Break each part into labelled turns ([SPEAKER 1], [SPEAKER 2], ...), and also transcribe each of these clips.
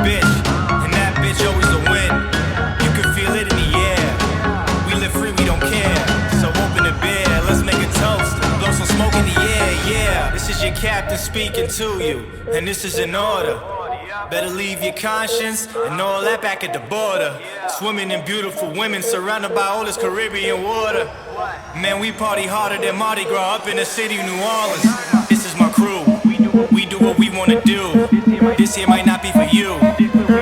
[SPEAKER 1] bitch, and that bitch always a win. You can feel it in the air. We live free, we don't care. So open the beer, let's make a toast. Blow some smoke in the air, yeah. This is your captain speaking to you, and this is an order. Better leave your conscience and all that back at the border. Swimming in beautiful women, surrounded by all this Caribbean water. Man, we party harder than Mardi Gras up in the city of New Orleans. This is my crew, we do what we wanna do. This here might not be for you.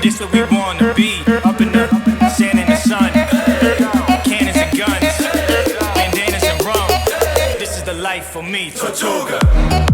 [SPEAKER 1] This what we wanna be, up in the sand in the sun. Cannons and guns, bandanas and rum. This is the life for me, Tortuga.